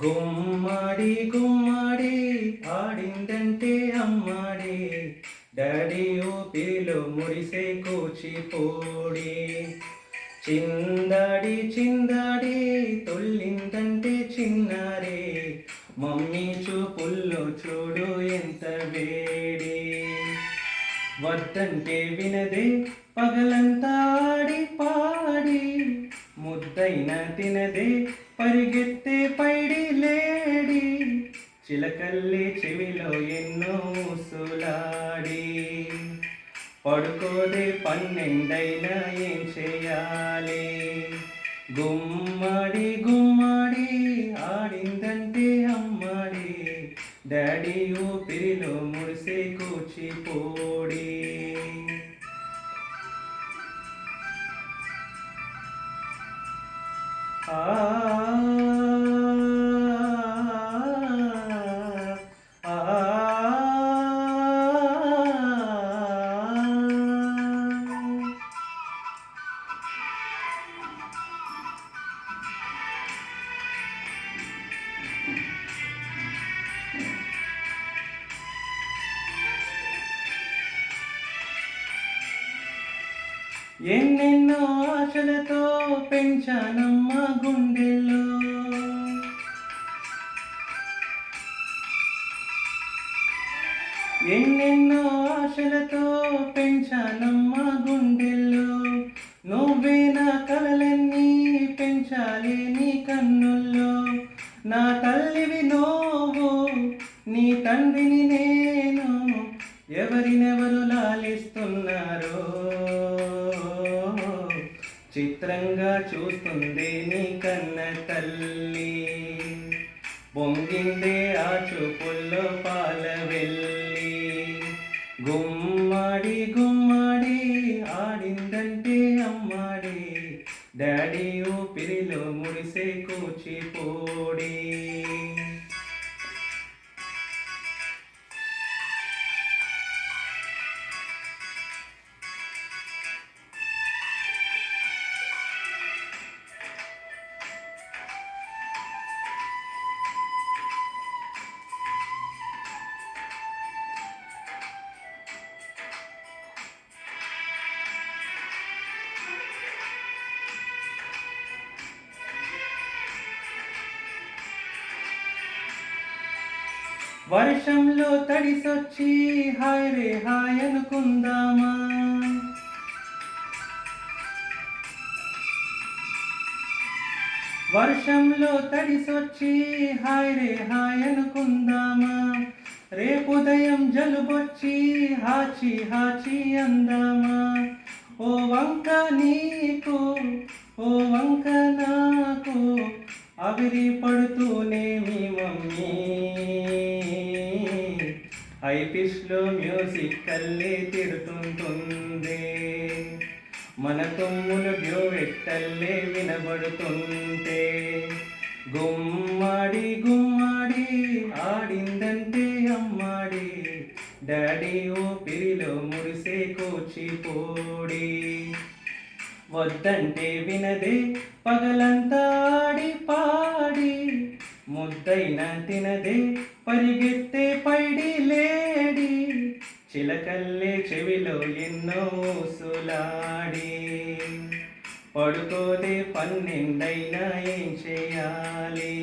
గుమ్మడి గుమ్మడి ఆడిందంటే అమ్మాడి, daddy ఊపిలో మురిసే Kuchipudi. చిందాడి చిందాడి తొల్లిందంటే చిన్నారే, mummy చూపుల్లో చూడు ఎంత వేడి. వద్దంటే వినదే పగలంతా ఆడి పాడి, ముద్దైన తినదే పరిగెత్తే పైడి లేడి. చిలకల్లి చెవిలో ఎన్నో సులాడి, పడుకోదే పన్నెండైనా ఏం చేయాలి. గుమ్మడి గుమ్మడి ఆడిందంటే అమ్మాడి, డాడీ ఊపిరిలో మురిసే కూచిపూడి. ఆ ఎన్నెన్నో ఆశలతో పెంచానమ్మ గుండెల్లో, ఎన్నెన్నో ఆశలతో పెంచానమ్మ గుండెల్లో. నువ్వే నా కలలన్నీ పెంచాలి నీ కన్నుల్లో. నా తల్లివి నువ్వు, నీ తండ్రిని నేను, ఎవరినెవరు లాలిస్తున్నారో చిత్రంగా చూస్తుంది నీ కన్న తల్లి. పొంగిందే ఆ చూపుల్లో పాల వెళ్ళి. గుమ్మడి గుమ్మడి ఆడిందంటే అమ్మాడి, డాడీ ఊపిరిలో మురిసే కూచిపూడి. వర్షంలో తడిసొచ్చి హాయ్ రే హాయ్ అనుకుందామా, వర్షంలో తడిసొచ్చి హాయ్ రే హాయ్ అనుకుందామా. రేపుదయం జలుబొచ్చి హాచి హాచి అందామా. ఓ వంక నీకు ఓ వంక నాకు, అవిరి పడుతూనేమి మమ్మీ. హై పిచ్లో మ్యూజిక్ కల్లే తిడుతుంటుంది, మన తొమ్ములు డ్యూయెట్టల్లే వినబడుతుంటే. గుమ్మడి గుమ్మడి ఆడిందంటే అమ్మాడి, డాడీ ఊపిరిలో మురిసే కూచిపూడి. వద్దంటే వినదే పగలంతా ఆడి పాడి, ముద్దైన తినదే పరిగెత్తే పైడి లేడి. చిలకల్లే చెవిలో ఎన్నో సులాడి, పడుకోదే పన్నెండైనా ఏం చేయాలి.